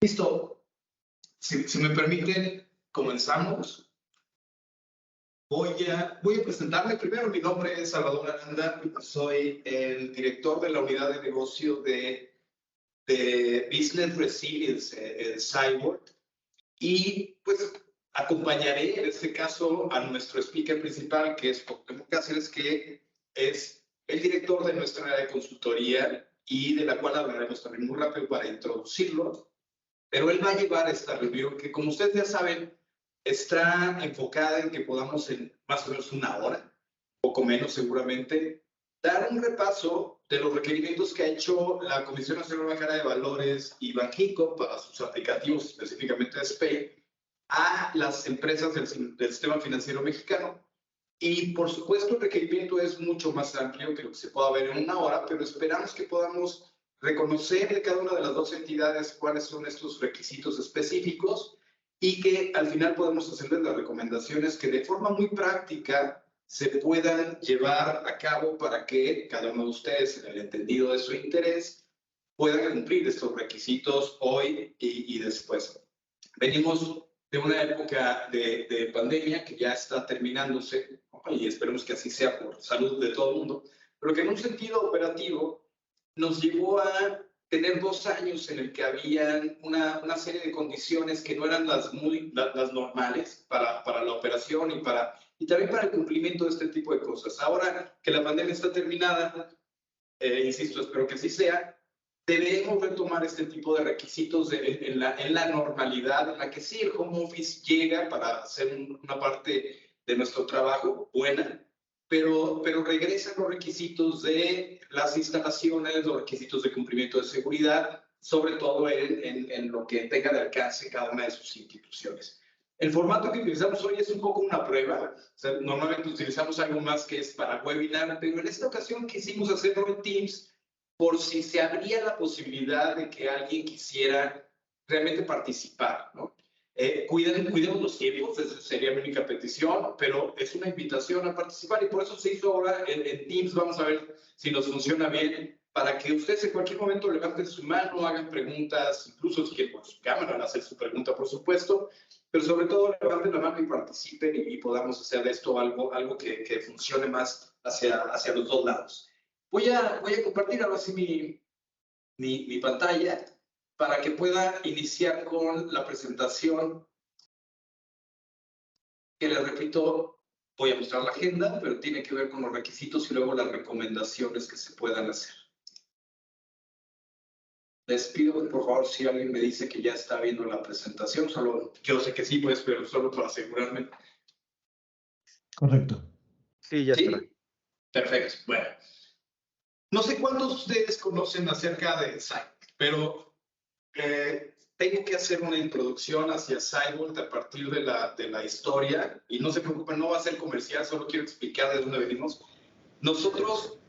Listo. Si me permiten, comenzamos. Voy a presentarme. Primero, mi nombre es Salvador Aranda. Soy el director de la unidad de negocio de Business Resilience, el Cyborg. Y pues acompañaré en este caso a nuestro speaker principal, que es Cuauhtémoc Cáceres, que es el director de nuestra área de consultoría y de la cual hablaremos también muy rápido para introducirlo. Pero él va a llevar esta reunión que, como ustedes ya saben, está enfocada en que podamos en más o menos una hora, poco menos seguramente, dar un repaso de los requerimientos que ha hecho la Comisión Nacional Bancaria de Valores y Banxico para sus aplicativos, específicamente SPEI, a las empresas del sistema financiero mexicano. Y, por supuesto, el requerimiento es mucho más amplio que lo que se pueda ver en una hora, pero esperamos que podamos reconocer de cada una de las dos entidades cuáles son estos requisitos específicos y que al final podamos hacerles las recomendaciones que de forma muy práctica se puedan llevar a cabo para que cada uno de ustedes, en el entendido de su interés, puedan cumplir estos requisitos hoy y después. Venimos de una época de pandemia que ya está terminándose, y esperemos que así sea por salud de todo el mundo, pero que en un sentido operativo nos llevó a tener 2 años en el que había una serie de condiciones que no eran las normales para la operación y también para el cumplimiento de este tipo de cosas. Ahora que la pandemia está terminada, insisto, espero que así sea, debemos retomar este tipo de requisitos en la normalidad, en la que sí, el home office llega para hacer una parte de nuestro trabajo buena, pero regresan los requisitos de las instalaciones, los requisitos de cumplimiento de seguridad, sobre todo en lo que tenga de alcance cada una de sus instituciones. El formato que utilizamos hoy es un poco una prueba. O sea, normalmente utilizamos algo más que es para webinar, pero en esta ocasión quisimos hacerlo en Teams por si se abría la posibilidad de que alguien quisiera realmente participar, ¿no? Cuidemos los tiempos, esa sería mi única petición, pero es una invitación a participar y por eso se hizo ahora en Teams. Vamos a ver si nos funciona bien, para que ustedes en cualquier momento levanten su mano, hagan preguntas, incluso si quieren por su cámara van a hacer su pregunta, por supuesto, pero sobre todo levanten la mano y participen y podamos hacer de esto algo que funcione más hacia los dos lados. Voy a compartir ahora sí mi pantalla para que pueda iniciar con la presentación, que les repito, voy a mostrar la agenda, pero tiene que ver con los requisitos y luego las recomendaciones que se puedan hacer. Les pido que por favor, si alguien me dice que ya está viendo la presentación, yo sé que sí, pues, pero solo para asegurarme. Correcto. Sí, ya está. Perfecto. Bueno, no sé cuántos de ustedes conocen acerca de Cyborg, pero tengo que hacer una introducción hacia Cyborg a partir de la historia, y no se preocupen, no va a ser comercial, solo quiero explicar de dónde venimos. Nosotros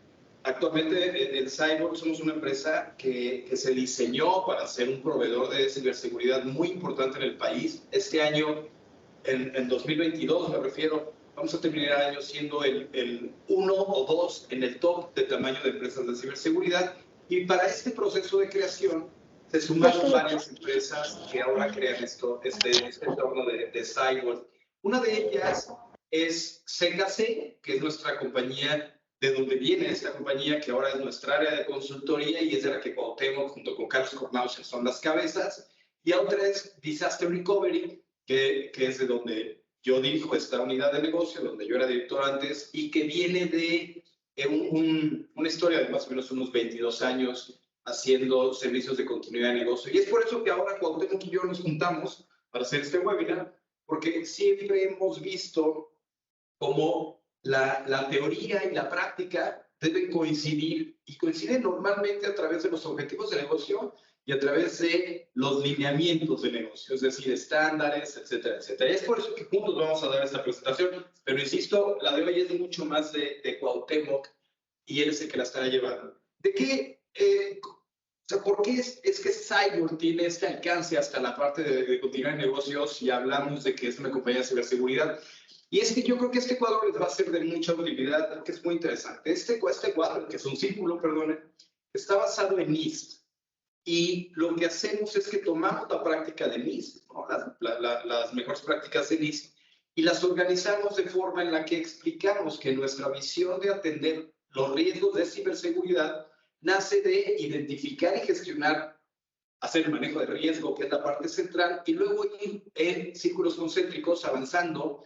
actualmente en Cyborg somos una empresa que se diseñó para ser un proveedor de ciberseguridad muy importante en el país. Este año, en 2022 me refiero, vamos a terminar el año siendo el 1 o 2 en el top de tamaño de empresas de ciberseguridad, y para este proceso de creación se sumaron varias empresas que ahora crean este entorno de Cyborg. Una de ellas es CKC, que es nuestra compañía, de donde viene esta compañía, que ahora es nuestra área de consultoría y es de la que Cuauhtémoc junto con Carlos Cornauer son las cabezas. Y otra es Disaster Recovery, que es de donde yo dirijo esta unidad de negocio, donde yo era director antes, y que viene de una historia de más o menos unos 22 años haciendo servicios de continuidad de negocio. Y es por eso que ahora Cuauhtémoc y yo nos juntamos para hacer este webinar, porque siempre hemos visto cómo la teoría y la práctica deben coincidir, y coinciden normalmente a través de los objetivos de negocio y a través de los lineamientos de negocio, es decir, estándares, etcétera, etcétera. Y es por eso que juntos vamos a dar esta presentación, pero insisto, la de hoy es mucho más de Cuauhtémoc, y él es el que la estará llevando. ¿De qué? O sea, ¿por qué es que Cyborg tiene este alcance hasta la parte de continuar en negocios y hablamos de que es una compañía de ciberseguridad? Y es que yo creo que este cuadro les va a ser de mucha utilidad, porque es muy interesante. Este cuadro, que es un círculo, perdón, está basado en NIST. Y lo que hacemos es que tomamos la práctica de NIST, ¿no? Las mejores prácticas de NIST, y las organizamos de forma en la que explicamos que nuestra visión de atender los riesgos de ciberseguridad nace de identificar y gestionar, hacer el manejo de riesgo, que es la parte central, y luego ir en círculos concéntricos avanzando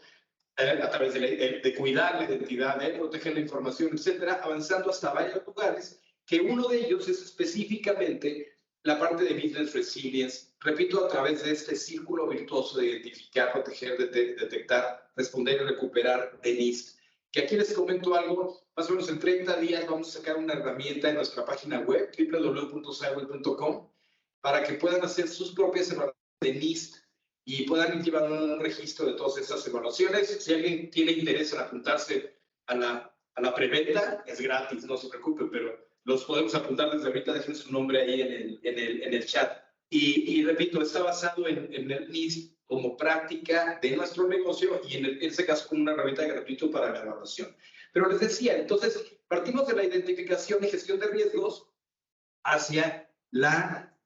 a través de cuidar la identidad, de proteger la información, etcétera, avanzando hasta varios lugares, que uno de ellos es específicamente la parte de Business Resilience, repito, a través de este círculo virtuoso de identificar, proteger, detectar, responder y recuperar de NIST. Que aquí les comento algo, más o menos en 30 días vamos a sacar una herramienta en nuestra página web, www.cyber.com, para que puedan hacer sus propias evaluaciones de NIST y puedan llevar un registro de todas esas evaluaciones. Si alguien tiene interés en apuntarse a la preventa, es gratis, no se preocupe, pero los podemos apuntar desde ahorita, dejen su nombre ahí en el chat. Y repito, está basado en el NIST como práctica de nuestro negocio y en ese caso como una herramienta gratuita para la evaluación. Pero les decía, entonces, partimos de la identificación y gestión de riesgos hacia la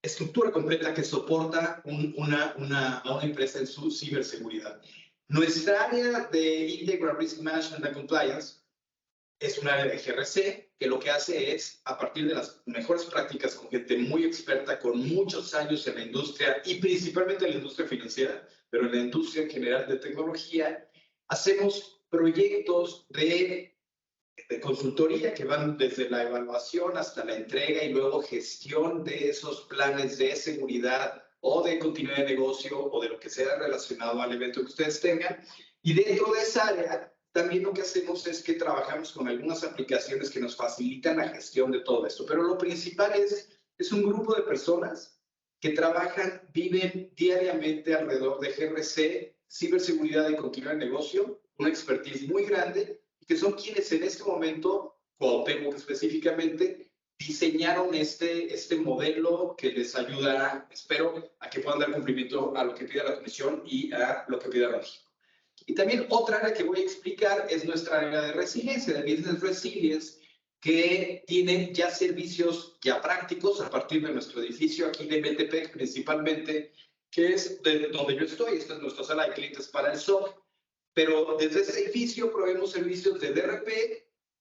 estructura completa que soporta a una empresa en su ciberseguridad. Nuestra área de Integral Risk Management and Compliance es un área de GRC que lo que hace es, a partir de las mejores prácticas con gente muy experta, con muchos años en la industria y principalmente en la industria financiera, pero en la industria en general de tecnología, hacemos proyectos de consultoría que van desde la evaluación hasta la entrega y luego gestión de esos planes de seguridad o de continuidad de negocio o de lo que sea relacionado al evento que ustedes tengan. Y dentro de esa área, también lo que hacemos es que trabajamos con algunas aplicaciones que nos facilitan la gestión de todo esto. Pero lo principal es un grupo de personas que trabajan, viven diariamente alrededor de GRC, ciberseguridad y continuidad de negocio, una expertise muy grande, que son quienes en este momento, Cuauhtémoc específicamente, diseñaron este modelo que les ayudará, espero, a que puedan dar cumplimiento a lo que pide la Comisión y a lo que pide México. Y también otra área que voy a explicar es nuestra área de resiliencia, de Business Resilience, que tiene ya servicios ya prácticos a partir de nuestro edificio aquí de Metepec principalmente, que es donde yo estoy. Esta es nuestra sala de clientes para el SOC. Pero desde ese edificio proveemos servicios de DRP,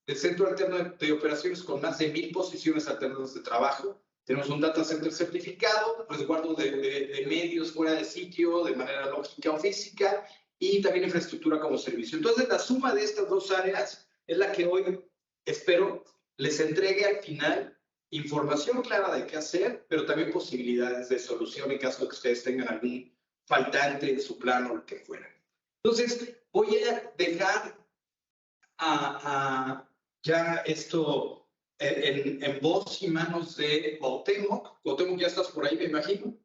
de Centro Alterno de Operaciones con más de 1000 posiciones alternas de trabajo. Tenemos un data center certificado, resguardo de medios fuera de sitio, de manera lógica o física, y también infraestructura como servicio. Entonces, la suma de estas dos áreas es la que hoy espero les entregue al final información clara de qué hacer, pero también posibilidades de solución en caso de que ustedes tengan algún faltante en su plan o lo que fuera. Entonces, voy a dejar ya esto en voz y manos de Cuauhtémoc. Cuauhtémoc, ya estás por ahí, me imagino.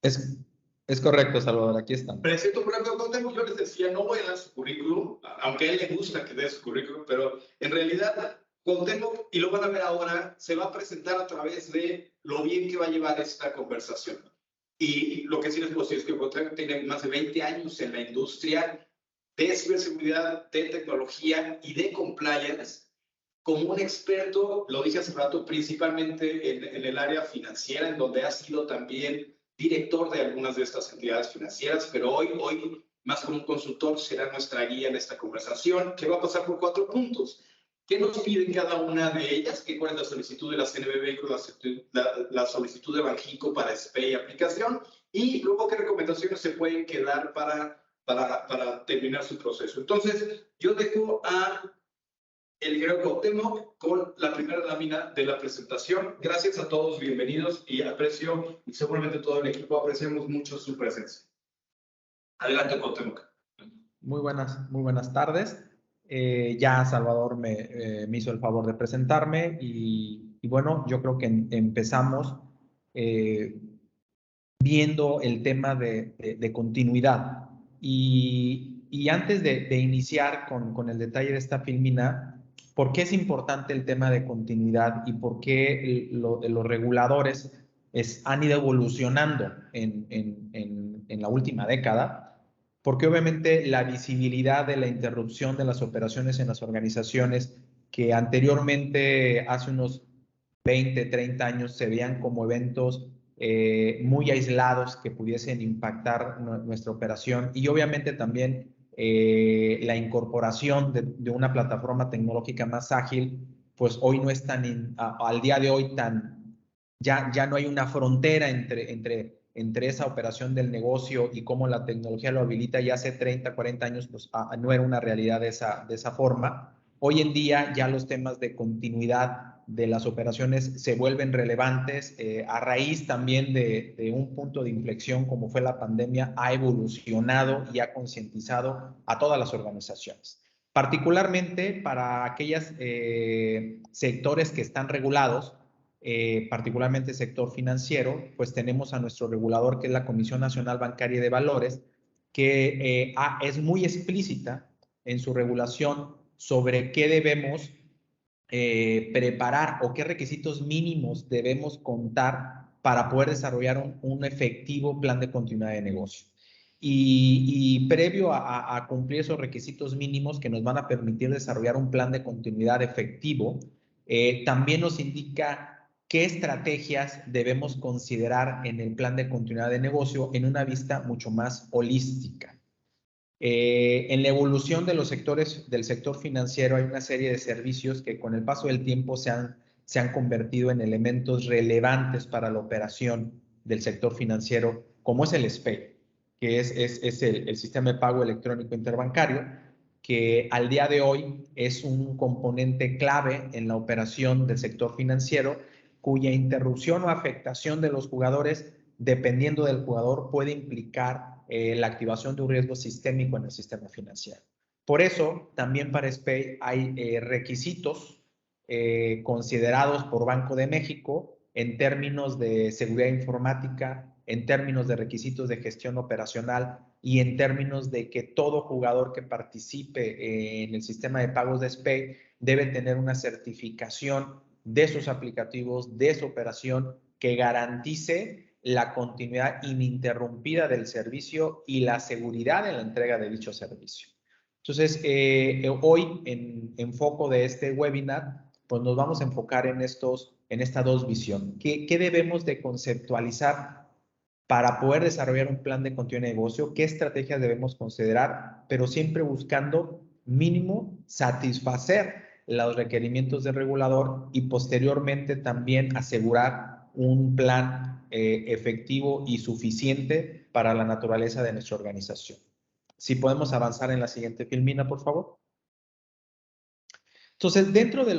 Es correcto, Salvador, aquí están. Presento por ejemplo a Cuauhtémoc. Yo les decía, no voy a dar su currículum, aunque a él le gusta que dé su currículum, pero en realidad Cuauhtémoc, y lo van a ver ahora, se va a presentar a través de lo bien que va a llevar esta conversación. Y lo que sí les puedo decir es que Cuauhtémoc tiene más de 20 años en la industria de ciberseguridad, de tecnología y de compliance, como un experto, lo dije hace rato, principalmente en el área financiera, en donde ha sido también director de algunas de estas entidades financieras, pero hoy más como un consultor, será nuestra guía en esta conversación, que va a pasar por 4 puntos. ¿Qué nos piden cada una de ellas? ¿Cuál es la solicitud de la CNBB, la solicitud de Banxico para SPE y aplicación? Y luego, ¿qué recomendaciones se pueden quedar para terminar su proceso? Entonces, yo dejo a el ingeniero Cuauhtémoc con la primera lámina de la presentación. Gracias a todos, bienvenidos, y aprecio, y seguramente todo el equipo apreciamos mucho su presencia. Adelante, Cuauhtémoc. Muy buenas tardes. Ya Salvador me hizo el favor de presentarme y bueno, yo creo que empezamos viendo el tema de continuidad. Y antes de iniciar con el detalle de esta filmina, ¿por qué es importante el tema de continuidad y por qué los reguladores han ido evolucionando en la última década? Porque obviamente la visibilidad de la interrupción de las operaciones en las organizaciones que anteriormente, hace unos 20, 30 años se veían como eventos muy aislados que pudiesen impactar nuestra operación, y obviamente también la incorporación de una plataforma tecnológica más ágil, pues hoy no es tan, al día de hoy ya no hay una frontera entre esa operación del negocio y cómo la tecnología lo habilita. Ya hace 30, 40 años pues no era una realidad de esa forma. Hoy en día ya los temas de continuidad de las operaciones se vuelven relevantes a raíz también de un punto de inflexión como fue la pandemia. Ha evolucionado y ha concientizado a todas las organizaciones, particularmente para aquellos sectores que están regulados, particularmente sector financiero. Pues tenemos a nuestro regulador, que es la Comisión Nacional Bancaria de Valores, que es muy explícita en su regulación sobre qué debemos preparar o qué requisitos mínimos debemos contar para poder desarrollar un efectivo plan de continuidad de negocio. Y previo a cumplir esos requisitos mínimos que nos van a permitir desarrollar un plan de continuidad efectivo, también nos indica qué estrategias debemos considerar en el plan de continuidad de negocio en una vista mucho más holística. En la evolución de los sectores del sector financiero hay una serie de servicios que con el paso del tiempo se han convertido en elementos relevantes para la operación del sector financiero, como es el SPEI, que es el sistema de pago electrónico interbancario, que al día de hoy es un componente clave en la operación del sector financiero, cuya interrupción o afectación de los jugadores, dependiendo del jugador, puede implicar la activación de un riesgo sistémico en el sistema financiero. Por eso, también para SPEI hay requisitos considerados por Banco de México en términos de seguridad informática, en términos de requisitos de gestión operacional y en términos de que todo jugador que participe en el sistema de pagos de SPEI debe tener una certificación de sus aplicativos, de su operación, que garantice la continuidad ininterrumpida del servicio y la seguridad en la entrega de dicho servicio. Entonces, hoy en foco de este webinar, pues nos vamos a enfocar en esta dos visiones. ¿Qué debemos de conceptualizar para poder desarrollar un plan de continuidad de negocio? ¿Qué estrategias debemos considerar? Pero siempre buscando mínimo satisfacer los requerimientos del regulador y posteriormente también asegurar un plan efectivo y suficiente para la naturaleza de nuestra organización. Si podemos avanzar en la siguiente filmina, por favor. Entonces, dentro de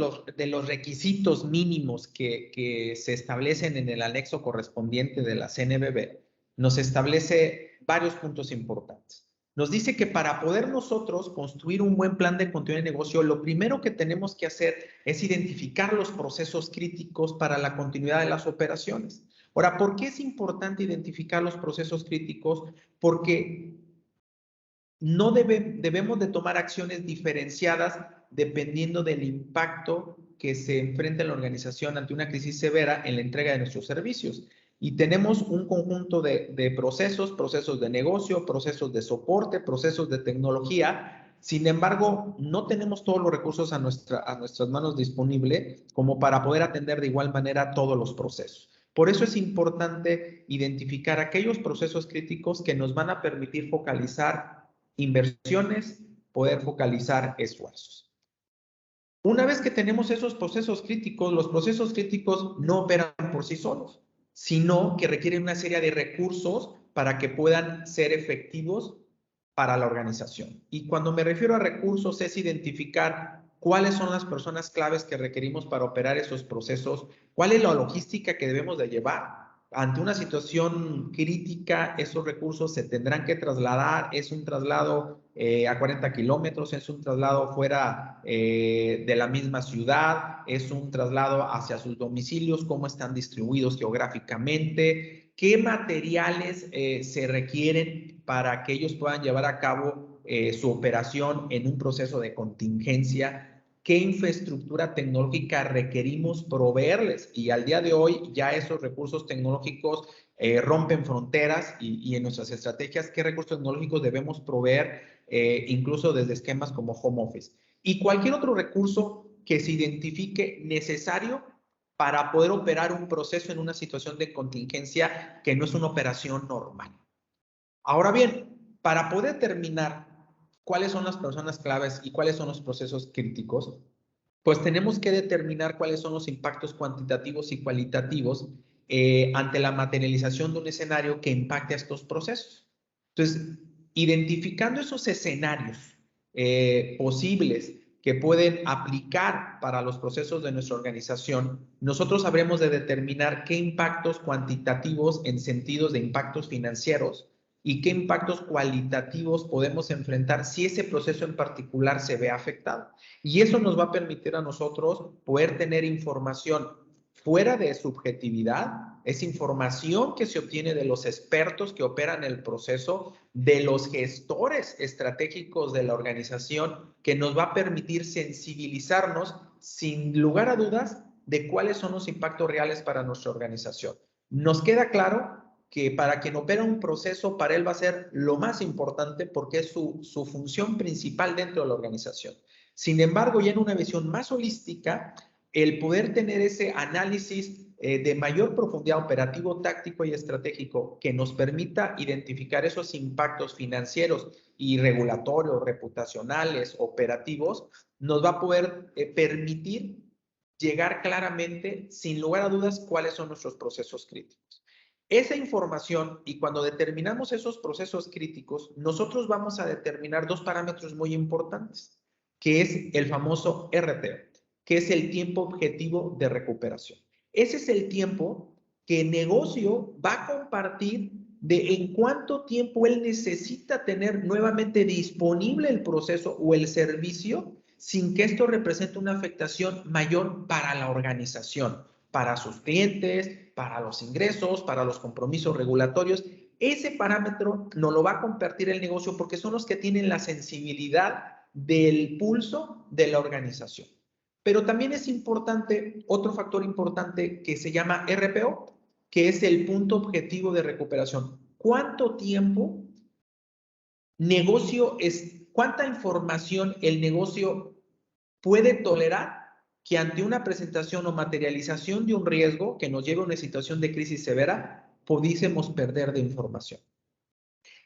los requisitos mínimos que se establecen en el anexo correspondiente de la CNBV, nos establece varios puntos importantes. Nos dice que para poder nosotros construir un buen plan de continuidad de negocio, lo primero que tenemos que hacer es identificar los procesos críticos para la continuidad de las operaciones. Ahora, ¿por qué es importante identificar los procesos críticos? Porque no debemos de tomar acciones diferenciadas dependiendo del impacto que se enfrenta la organización ante una crisis severa en la entrega de nuestros servicios. Y tenemos un conjunto de procesos de negocio, procesos de soporte, procesos de tecnología. Sin embargo, no tenemos todos los recursos a nuestras manos disponibles como para poder atender de igual manera todos los procesos. Por eso es importante identificar aquellos procesos críticos que nos van a permitir focalizar inversiones, poder focalizar esfuerzos. Una vez que tenemos esos procesos críticos, los procesos críticos no operan por sí solos, sino que requieren una serie de recursos para que puedan ser efectivos para la organización. Y cuando me refiero a recursos, es identificar cuáles son las personas claves que requerimos para operar esos procesos, cuál es la logística que debemos de llevar. Ante una situación crítica, esos recursos se tendrán que trasladar. Es un traslado a 40 kilómetros, es un traslado fuera de la misma ciudad, es un traslado hacia sus domicilios, cómo están distribuidos geográficamente, qué materiales se requieren para que ellos puedan llevar a cabo su operación en un proceso de contingencia, qué infraestructura tecnológica requerimos proveerles. Y al día de hoy ya esos recursos tecnológicos rompen fronteras y en nuestras estrategias, qué recursos tecnológicos debemos proveer, incluso desde esquemas como home office. Y cualquier otro recurso que se identifique necesario para poder operar un proceso en una situación de contingencia que no es una operación normal. Ahora bien, para poder determinar cuáles son las personas claves y cuáles son los procesos críticos, pues tenemos que determinar cuáles son los impactos cuantitativos y cualitativos ante la materialización de un escenario que impacte a estos procesos. Entonces, identificando esos escenarios posibles que pueden aplicar para los procesos de nuestra organización, nosotros habremos de determinar qué impactos cuantitativos en sentidos de impactos financieros y qué impactos cualitativos podemos enfrentar si ese proceso en particular se ve afectado. Y eso nos va a permitir a nosotros poder tener información fuera de subjetividad, es información que se obtiene de los expertos que operan el proceso, de los gestores estratégicos de la organización, que nos va a permitir sensibilizarnos sin lugar a dudas de cuáles son los impactos reales para nuestra organización. Nos queda claro que para quien opera un proceso, para él va a ser lo más importante porque es su función principal dentro de la organización. Sin embargo, ya en una visión más holística, el poder tener ese análisis de mayor profundidad operativo, táctico y estratégico que nos permita identificar esos impactos financieros y regulatorios, reputacionales, operativos, nos va a poder permitir llegar claramente, sin lugar a dudas, cuáles son nuestros procesos críticos. Esa información, y cuando determinamos esos procesos críticos, nosotros vamos a determinar dos parámetros muy importantes, que es el famoso RTO, que es el tiempo objetivo de recuperación. Ese es el tiempo que el negocio va a compartir de en cuánto tiempo él necesita tener nuevamente disponible el proceso o el servicio sin que esto represente una afectación mayor para la organización, para sus clientes, para los ingresos, para los compromisos regulatorios. Ese parámetro nos lo va a compartir el negocio porque son los que tienen la sensibilidad del pulso de la organización. Pero también es importante, otro factor importante que se llama RPO, que es el punto objetivo de recuperación. ¿Cuánto tiempo cuánta información el negocio puede tolerar que ante una presentación o materialización de un riesgo que nos lleve a una situación de crisis severa, pudiésemos perder de información?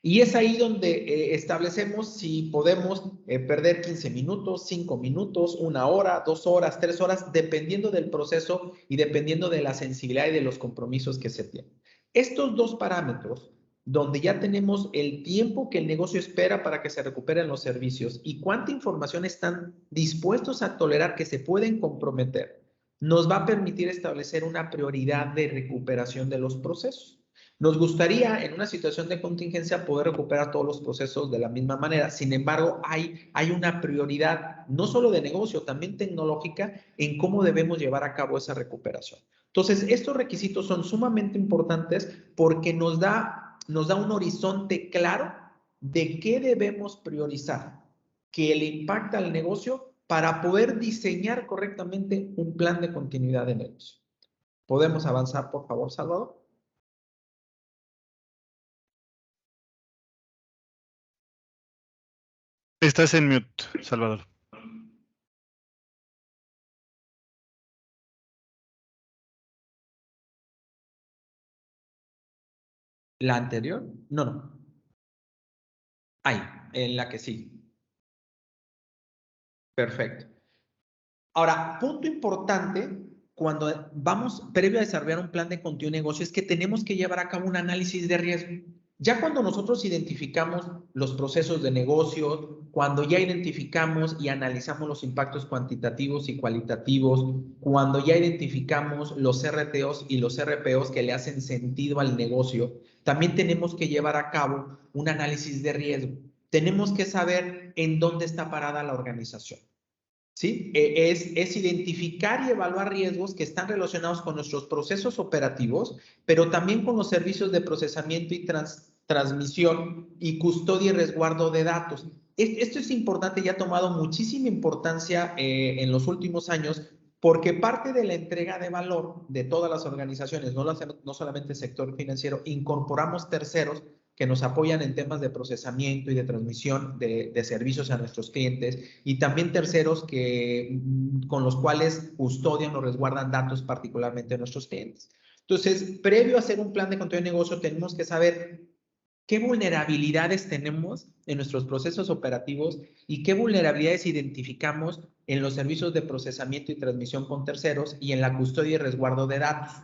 Y es ahí donde establecemos si podemos perder 15 minutos, 5 minutos, 1 hora, 2 horas, 3 horas, dependiendo del proceso y dependiendo de la sensibilidad y de los compromisos que se tienen. Estos dos parámetros, donde ya tenemos el tiempo que el negocio espera para que se recuperen los servicios y cuánta información están dispuestos a tolerar que se pueden comprometer, nos va a permitir establecer una prioridad de recuperación de los procesos. Nos gustaría en una situación de contingencia poder recuperar todos los procesos de la misma manera. Sin embargo, hay una prioridad no solo de negocio, también tecnológica en cómo debemos llevar a cabo esa recuperación. Entonces, estos requisitos son sumamente importantes porque nos da un horizonte claro de qué debemos priorizar, que le impacta al negocio para poder diseñar correctamente un plan de continuidad de negocio. ¿Podemos avanzar, por favor, Salvador? Estás en mute, Salvador. ¿La anterior? No. Ahí, en la que sí. Perfecto. Ahora, punto importante cuando vamos previo a desarrollar un plan de continuidad de negocio es que tenemos que llevar a cabo un análisis de riesgo. Ya cuando nosotros identificamos los procesos de negocio, cuando ya identificamos y analizamos los impactos cuantitativos y cualitativos, cuando ya identificamos los RTOs y los RPOs que le hacen sentido al negocio, también tenemos que llevar a cabo un análisis de riesgo. Tenemos que saber en dónde está parada la organización. ¿Sí? Es identificar y evaluar riesgos que están relacionados con nuestros procesos operativos, pero también con los servicios de procesamiento y transmisión y custodia y resguardo de datos. Esto es importante y ha tomado muchísima importancia en los últimos años porque parte de la entrega de valor de todas las organizaciones, no solamente el sector financiero, incorporamos terceros que nos apoyan en temas de procesamiento y de transmisión de servicios a nuestros clientes, y también terceros con los cuales custodian o resguardan datos particularmente de nuestros clientes. Entonces, previo a hacer un plan de continuidad de negocio, tenemos que saber qué vulnerabilidades tenemos en nuestros procesos operativos y qué vulnerabilidades identificamos en los servicios de procesamiento y transmisión con terceros y en la custodia y resguardo de datos.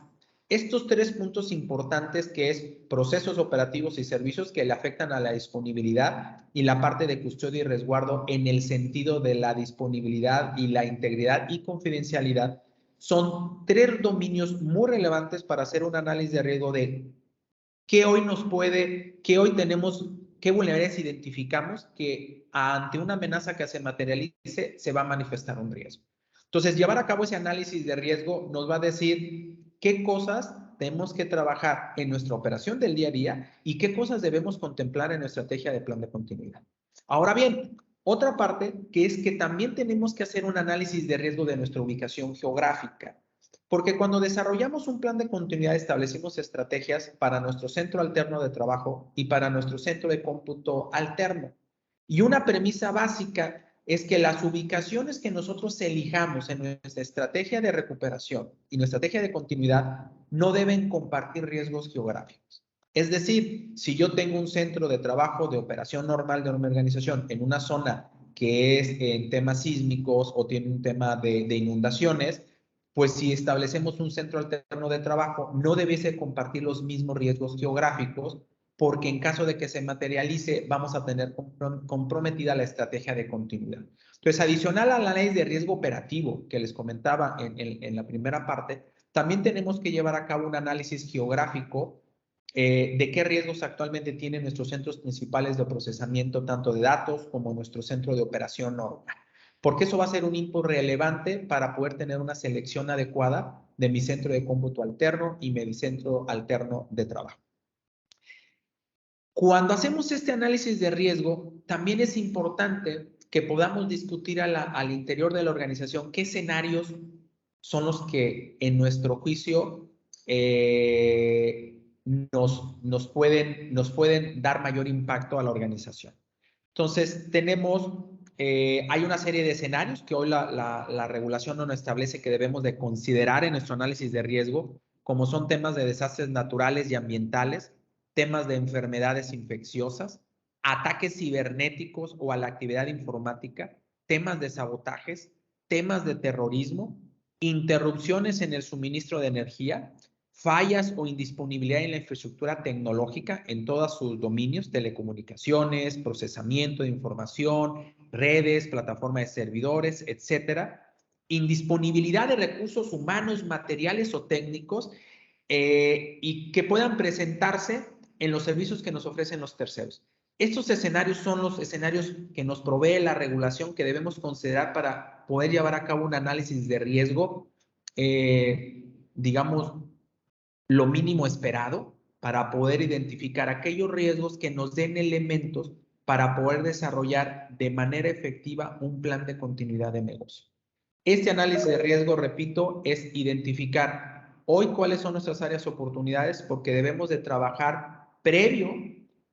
Estos tres puntos importantes, que es procesos operativos y servicios que le afectan a la disponibilidad, y la parte de custodia y resguardo en el sentido de la disponibilidad y la integridad y confidencialidad, son tres dominios muy relevantes para hacer un análisis de riesgo de qué hoy tenemos, qué vulnerabilidades identificamos que ante una amenaza que se materialice se va a manifestar un riesgo. Entonces, llevar a cabo ese análisis de riesgo nos va a decir qué cosas tenemos que trabajar en nuestra operación del día a día y qué cosas debemos contemplar en nuestra estrategia de plan de continuidad. Ahora bien, otra parte que es que también tenemos que hacer un análisis de riesgo de nuestra ubicación geográfica. Porque cuando desarrollamos un plan de continuidad, establecimos estrategias para nuestro centro alterno de trabajo y para nuestro centro de cómputo alterno. Y una premisa básica es que las ubicaciones que nosotros elijamos en nuestra estrategia de recuperación y nuestra estrategia de continuidad no deben compartir riesgos geográficos. Es decir, si yo tengo un centro de trabajo de operación normal de una organización en una zona que es en temas sísmicos o tiene un tema de inundaciones, pues si establecemos un centro alterno de trabajo, no debiese compartir los mismos riesgos geográficos, porque en caso de que se materialice, vamos a tener comprometida la estrategia de continuidad. Entonces, adicional al análisis de riesgo operativo que les comentaba en la primera parte, también tenemos que llevar a cabo un análisis geográfico de qué riesgos actualmente tienen nuestros centros principales de procesamiento, tanto de datos como nuestro centro de operación normal. Porque eso va a ser un input relevante para poder tener una selección adecuada de mi centro de cómputo alterno y mi centro alterno de trabajo. Cuando hacemos este análisis de riesgo, también es importante que podamos discutir al interior de la organización qué escenarios son los que, en nuestro juicio, nos pueden dar mayor impacto a la organización. Entonces, hay una serie de escenarios que hoy la regulación no nos establece que debemos de considerar en nuestro análisis de riesgo, como son temas de desastres naturales y ambientales, temas de enfermedades infecciosas, ataques cibernéticos o a la actividad informática, temas de sabotajes, temas de terrorismo, interrupciones en el suministro de energía, fallas o indisponibilidad en la infraestructura tecnológica en todos sus dominios, telecomunicaciones, procesamiento de información, redes, plataforma de servidores, etcétera, indisponibilidad de recursos humanos, materiales o técnicos, y que puedan presentarse en los servicios que nos ofrecen los terceros. Estos escenarios son los escenarios que nos provee la regulación que debemos considerar para poder llevar a cabo un análisis de riesgo, digamos, lo mínimo esperado, para poder identificar aquellos riesgos que nos den elementos para poder desarrollar de manera efectiva un plan de continuidad de negocio. Este análisis de riesgo, repito, es identificar hoy cuáles son nuestras áreas de oportunidades, porque debemos de trabajar previo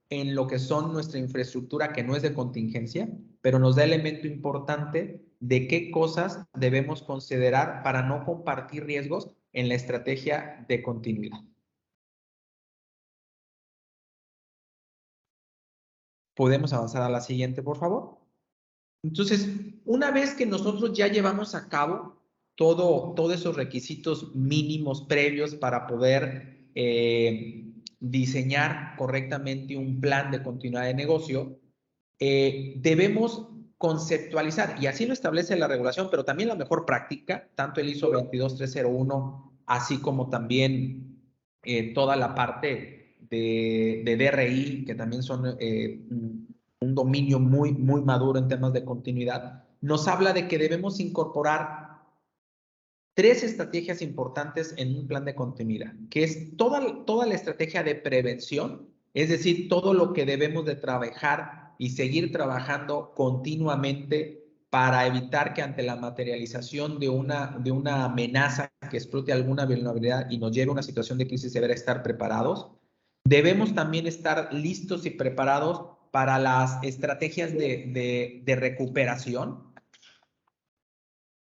en lo que son nuestra infraestructura, que no es de contingencia, pero nos da elemento importante de qué cosas debemos considerar para no compartir riesgos en la estrategia de continuidad. ¿Podemos avanzar a la siguiente, por favor? Entonces, una vez que nosotros ya llevamos a cabo todos esos requisitos mínimos previos para poder diseñar correctamente un plan de continuidad de negocio, debemos conceptualizar, y así lo establece la regulación, pero también la mejor práctica, tanto el ISO 22301, así como también toda la parte de DRI, que también son un dominio muy maduro en temas de continuidad, nos habla de que debemos incorporar 3 estrategias importantes en un plan de continuidad, que es toda la estrategia de prevención, es decir, todo lo que debemos de trabajar y seguir trabajando continuamente para evitar que ante la materialización de una amenaza que explote alguna vulnerabilidad y nos lleve a una situación de crisis severa, estar preparados. Debemos también estar listos y preparados para las estrategias de recuperación,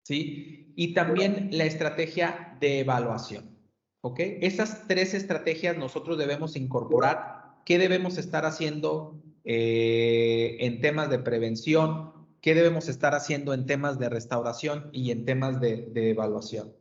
¿sí? Y también la estrategia de evaluación, ¿ok? Esas 3 estrategias nosotros debemos incorporar. ¿Qué debemos estar haciendo en temas de prevención? ¿Qué debemos estar haciendo en temas de restauración y en temas de evaluación?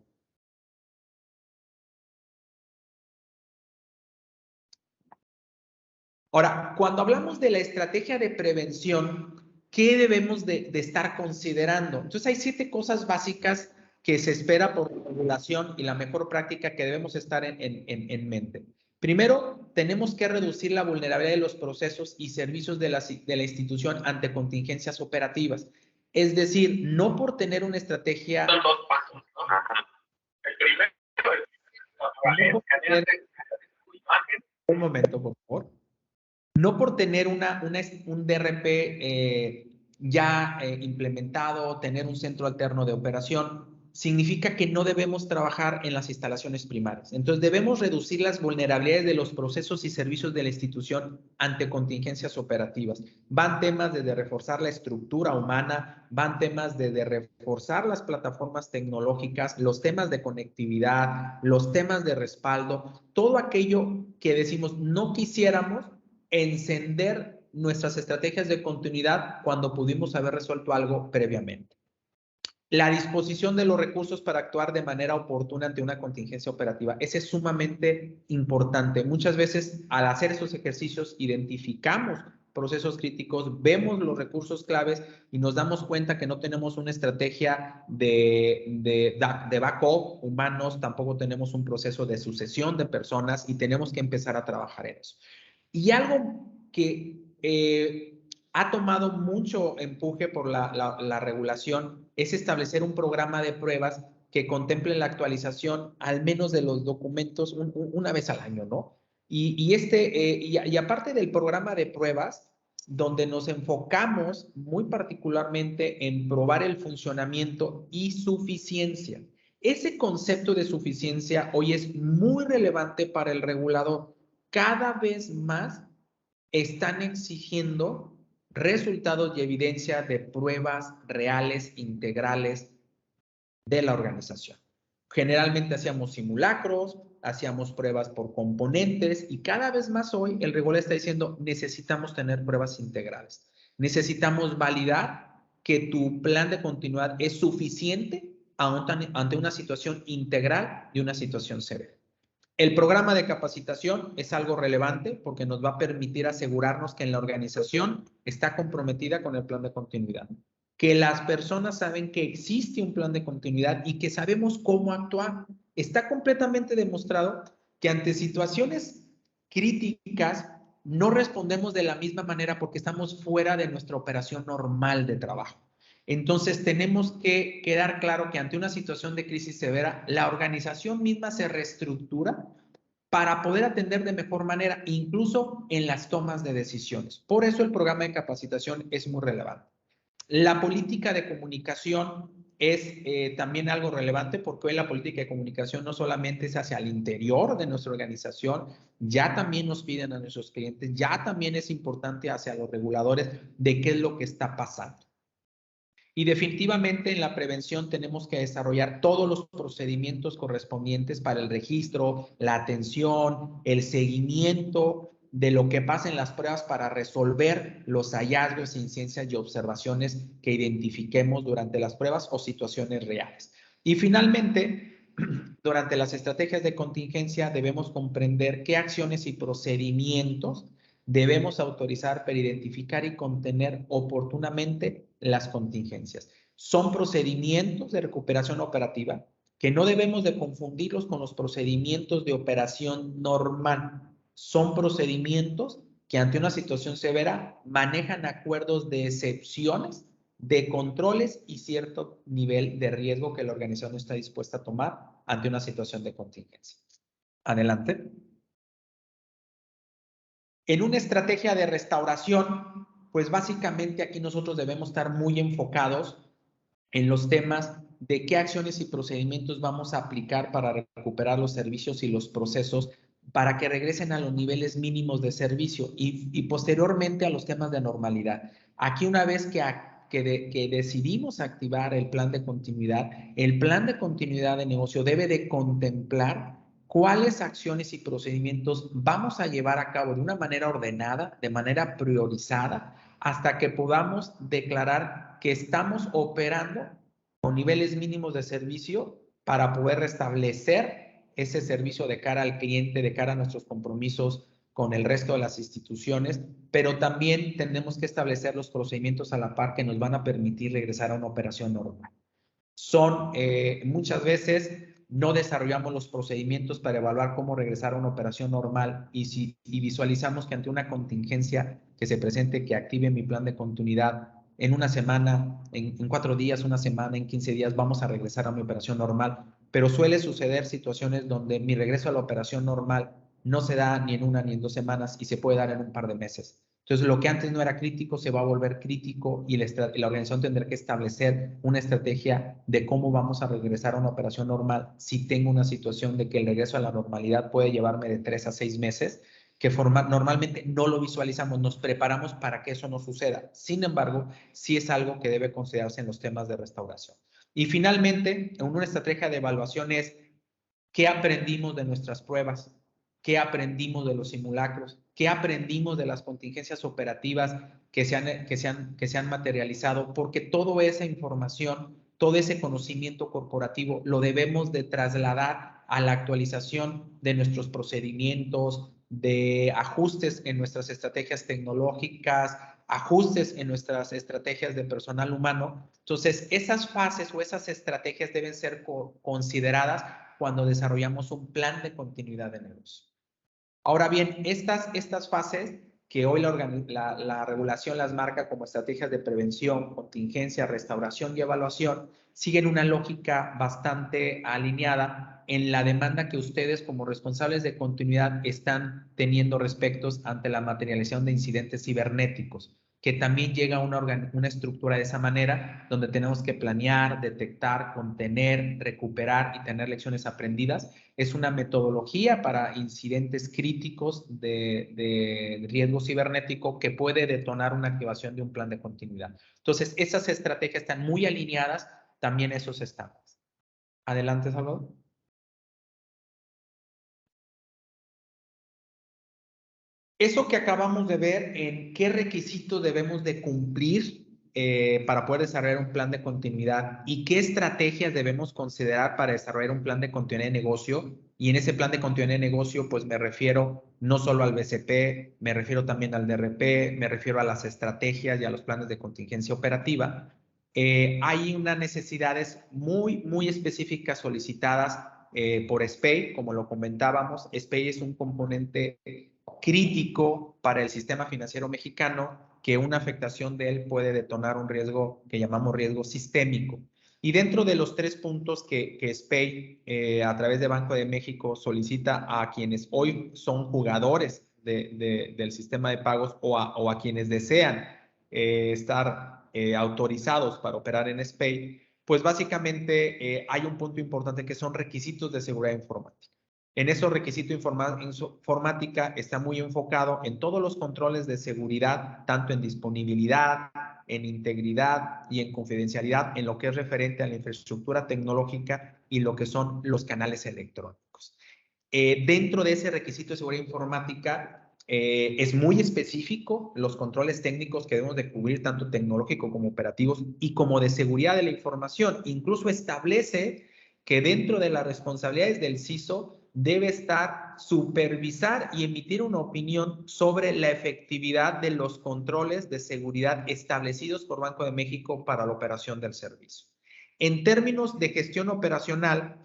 Ahora, cuando hablamos de la estrategia de prevención, ¿qué debemos de estar considerando? Entonces, hay 7 cosas básicas que se espera por regulación y la mejor práctica que debemos estar en mente. Primero, tenemos que reducir la vulnerabilidad de los procesos y servicios de la institución ante contingencias operativas. Es decir, no por tener una estrategia... Son 2 pasos, ¿no? El primero es tu imagen. Un momento, por favor. No por tener un DRP ya implementado, tener un centro alterno de operación, significa que no debemos trabajar en las instalaciones primarias. Entonces, debemos reducir las vulnerabilidades de los procesos y servicios de la institución ante contingencias operativas. Van temas de reforzar la estructura humana, van temas de reforzar las plataformas tecnológicas, los temas de conectividad, los temas de respaldo, todo aquello que decimos no quisiéramos encender nuestras estrategias de continuidad cuando pudimos haber resuelto algo previamente. La disposición de los recursos para actuar de manera oportuna ante una contingencia operativa. Ese es sumamente importante. Muchas veces al hacer estos ejercicios identificamos procesos críticos, vemos los recursos claves y nos damos cuenta que no tenemos una estrategia de backup humanos, tampoco tenemos un proceso de sucesión de personas y tenemos que empezar a trabajar en eso. Y algo que ha tomado mucho empuje por la regulación es establecer un programa de pruebas que contemple la actualización al menos de los documentos una vez al año, ¿no? Y aparte del programa de pruebas, donde nos enfocamos muy particularmente en probar el funcionamiento y suficiencia. Ese concepto de suficiencia hoy es muy relevante para el regulador. Cada vez más están exigiendo resultados y evidencia de pruebas reales, integrales de la organización. Generalmente hacíamos simulacros, hacíamos pruebas por componentes y cada vez más hoy el regulador está diciendo necesitamos tener pruebas integrales. Necesitamos validar que tu plan de continuidad es suficiente ante una situación integral y una situación severa. El programa de capacitación es algo relevante porque nos va a permitir asegurarnos que en la organización está comprometida con el plan de continuidad, que las personas saben que existe un plan de continuidad y que sabemos cómo actuar. Está completamente demostrado que ante situaciones críticas no respondemos de la misma manera porque estamos fuera de nuestra operación normal de trabajo. Entonces, tenemos que quedar claro que ante una situación de crisis severa, la organización misma se reestructura para poder atender de mejor manera, incluso en las tomas de decisiones. Por eso el programa de capacitación es muy relevante. La política de comunicación es también algo relevante porque hoy la política de comunicación no solamente es hacia el interior de nuestra organización, ya también nos piden a nuestros clientes, ya también es importante hacia los reguladores de qué es lo que está pasando. Y definitivamente en la prevención tenemos que desarrollar todos los procedimientos correspondientes para el registro, la atención, el seguimiento de lo que pasa en las pruebas para resolver los hallazgos, incidencias y observaciones que identifiquemos durante las pruebas o situaciones reales. Y finalmente, durante las estrategias de contingencia debemos comprender qué acciones y procedimientos debemos autorizar para identificar y contener oportunamente las contingencias. Son procedimientos de recuperación operativa que no debemos de confundirlos con los procedimientos de operación normal. Son procedimientos que ante una situación severa manejan acuerdos de excepciones, de controles y cierto nivel de riesgo que la organización está dispuesta a tomar ante una situación de contingencia. Adelante. En una estrategia de restauración, pues básicamente aquí nosotros debemos estar muy enfocados en los temas de qué acciones y procedimientos vamos a aplicar para recuperar los servicios y los procesos para que regresen a los niveles mínimos de servicio y posteriormente a los temas de normalidad. Aquí una vez que decidimos activar el plan de continuidad de negocio debe de contemplar cuáles acciones y procedimientos vamos a llevar a cabo de una manera ordenada, de manera priorizada, hasta que podamos declarar que estamos operando con niveles mínimos de servicio para poder restablecer ese servicio de cara al cliente, de cara a nuestros compromisos con el resto de las instituciones, pero también tenemos que establecer los procedimientos a la par que nos van a permitir regresar a una operación normal. Muchas veces no desarrollamos los procedimientos para evaluar cómo regresar a una operación normal y visualizamos que ante una contingencia que se presente, que active mi plan de continuidad en una semana, en 4 días, una semana, en 15 días, vamos a regresar a mi operación normal. Pero suele suceder situaciones donde mi regreso a la operación normal no se da ni en 1 ni en 2 semanas y se puede dar en un par de meses. Entonces, lo que antes no era crítico se va a volver crítico y la organización tendrá que establecer una estrategia de cómo vamos a regresar a una operación normal si tengo una situación de que el regreso a la normalidad puede llevarme de 3 a 6 meses, que normalmente no lo visualizamos, nos preparamos para que eso no suceda. Sin embargo, sí es algo que debe considerarse en los temas de restauración. Y finalmente, una estrategia de evaluación es ¿qué aprendimos de nuestras pruebas? ¿Qué aprendimos de los simulacros? ¿Qué aprendimos de las contingencias operativas que se han materializado? Porque toda esa información, todo ese conocimiento corporativo lo debemos de trasladar a la actualización de nuestros procedimientos, de ajustes en nuestras estrategias tecnológicas, ajustes en nuestras estrategias de personal humano. Entonces, esas fases o esas estrategias deben ser consideradas cuando desarrollamos un plan de continuidad de negocio. Ahora bien, estas fases que hoy la regulación las marca como estrategias de prevención, contingencia, restauración y evaluación, siguen una lógica bastante alineada en la demanda que ustedes como responsables de continuidad están teniendo respecto ante la materialización de incidentes cibernéticos, que también llega a una estructura de esa manera, donde tenemos que planear, detectar, contener, recuperar y tener lecciones aprendidas. Es una metodología para incidentes críticos de riesgo cibernético que puede detonar una activación de un plan de continuidad. Entonces, esas estrategias están muy alineadas también a esos estándares. Adelante, Salvador. Eso que acabamos de ver, en qué requisitos debemos de cumplir para poder desarrollar un plan de continuidad y qué estrategias debemos considerar para desarrollar un plan de continuidad de negocio. Y en ese plan de continuidad de negocio, pues me refiero no solo al BCP, me refiero también al DRP, me refiero a las estrategias y a los planes de contingencia operativa. Hay unas necesidades muy específicas solicitadas por SPEI, como lo comentábamos. SPEI es un componente crítico para el sistema financiero mexicano, que una afectación de él puede detonar un riesgo que llamamos riesgo sistémico. Y dentro de los 3 puntos que SPEI a través de Banco de México solicita a quienes hoy son jugadores del sistema de pagos o a quienes desean estar autorizados para operar en SPEI, pues básicamente hay un punto importante que son requisitos de seguridad informática. En esos requisitos informática está muy enfocado en todos los controles de seguridad, tanto en disponibilidad, en integridad y en confidencialidad, en lo que es referente a la infraestructura tecnológica y lo que son los canales electrónicos. Dentro de ese requisito de seguridad informática es muy específico los controles técnicos que debemos de cubrir, tanto tecnológicos como operativos y como de seguridad de la información. Incluso establece que dentro de las responsabilidades del CISO debe estar supervisar y emitir una opinión sobre la efectividad de los controles de seguridad establecidos por Banco de México para la operación del servicio. En términos de gestión operacional,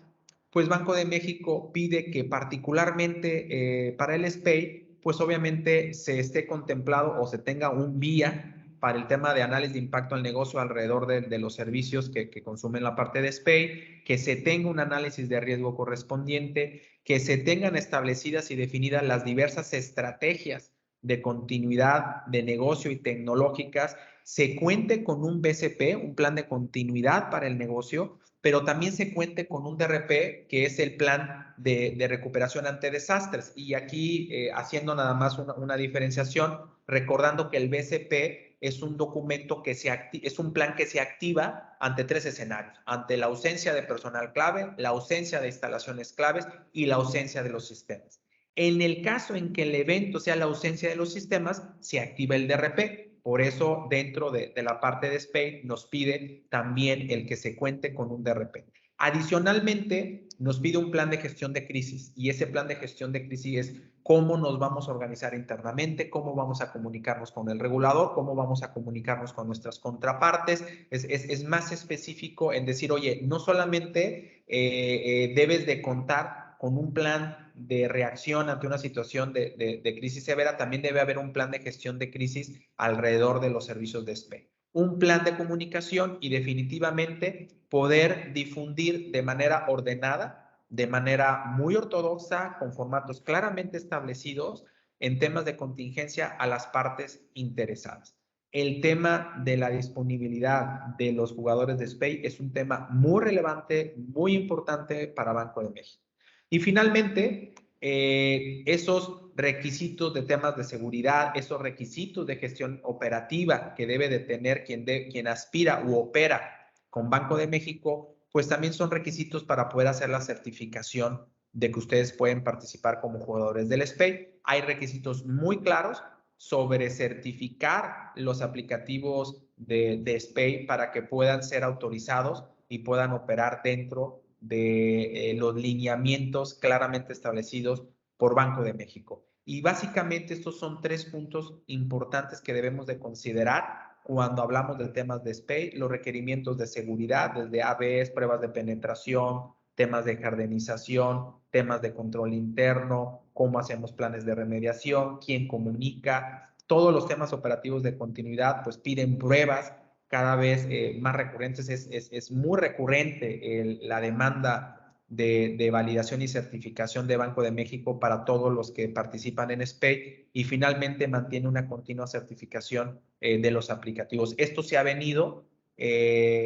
pues Banco de México pide que particularmente para el SPEI, pues obviamente se esté contemplado o se tenga un vía para el tema de análisis de impacto al negocio alrededor de los servicios que consumen la parte de SPEI, que se tenga un análisis de riesgo correspondiente, que se tengan establecidas y definidas las diversas estrategias de continuidad de negocio y tecnológicas, se cuente con un BCP, un plan de continuidad para el negocio, pero también se cuente con un DRP, que es el plan de recuperación ante desastres. Y aquí, haciendo nada más una diferenciación, recordando que el BCP es un documento es un plan que se activa ante 3 escenarios: ante la ausencia de personal clave, la ausencia de instalaciones claves y la ausencia de los sistemas. En el caso en que el evento sea la ausencia de los sistemas, se activa el DRP. Por eso, dentro de la parte de SPEI, nos pide también el que se cuente con un DRP. Adicionalmente, nos pide un plan de gestión de crisis, y ese plan de gestión de crisis es cómo nos vamos a organizar internamente, cómo vamos a comunicarnos con el regulador, cómo vamos a comunicarnos con nuestras contrapartes. Es más específico en decir, oye, no solamente debes de contar con un plan de reacción ante una situación de crisis severa, también debe haber un plan de gestión de crisis alrededor de los servicios de SPEI. Un plan de comunicación y definitivamente poder difundir de manera ordenada, de manera muy ortodoxa, con formatos claramente establecidos en temas de contingencia a las partes interesadas. El tema de la disponibilidad de los jugadores de SPEI es un tema muy relevante, muy importante para Banco de México. Y finalmente, esos requisitos de temas de seguridad, esos requisitos de gestión operativa que debe de tener quien aspira u opera con Banco de México, pues también son requisitos para poder hacer la certificación de que ustedes pueden participar como jugadores del SPEI. Hay requisitos muy claros sobre certificar los aplicativos de SPEI para que puedan ser autorizados y puedan operar dentro de los lineamientos claramente establecidos por Banco de México. Y básicamente estos son 3 puntos importantes que debemos de considerar cuando hablamos de temas de SPEI: los requerimientos de seguridad, desde ABS, pruebas de penetración, temas de jardinización, temas de control interno, cómo hacemos planes de remediación, quién comunica. Todos los temas operativos de continuidad pues piden pruebas cada vez más recurrentes. Es muy recurrente la demanda de validación y certificación de Banco de México para todos los que participan en SPEI, y finalmente mantiene una continua certificación de los aplicativos. Esto se ha venido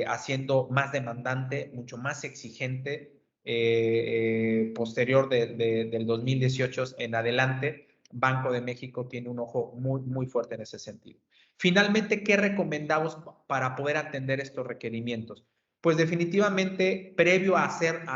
haciendo más demandante, mucho más exigente posterior del 2018 en adelante. Banco de México tiene un ojo muy, muy fuerte en ese sentido. Finalmente, ¿qué recomendamos para poder atender estos requerimientos? Pues definitivamente, previo a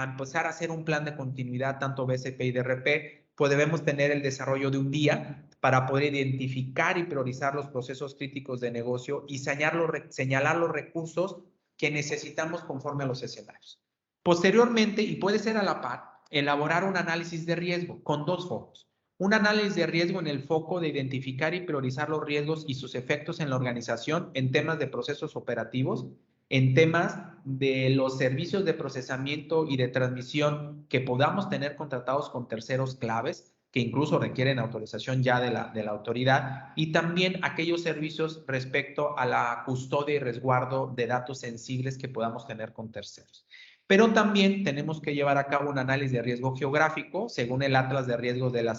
empezar a hacer un plan de continuidad, tanto BCP y DRP, pues debemos tener el desarrollo de un día para poder identificar y priorizar los procesos críticos de negocio y señalar los recursos que necesitamos conforme a los escenarios. Posteriormente, y puede ser a la par, elaborar un análisis de riesgo con 2 focos. Un análisis de riesgo en el foco de identificar y priorizar los riesgos y sus efectos en la organización en temas de procesos operativos, en temas de los servicios de procesamiento y de transmisión que podamos tener contratados con terceros claves, que incluso requieren autorización ya de la autoridad, y también aquellos servicios respecto a la custodia y resguardo de datos sensibles que podamos tener con terceros. Pero también tenemos que llevar a cabo un análisis de riesgo geográfico según el Atlas de Riesgos de la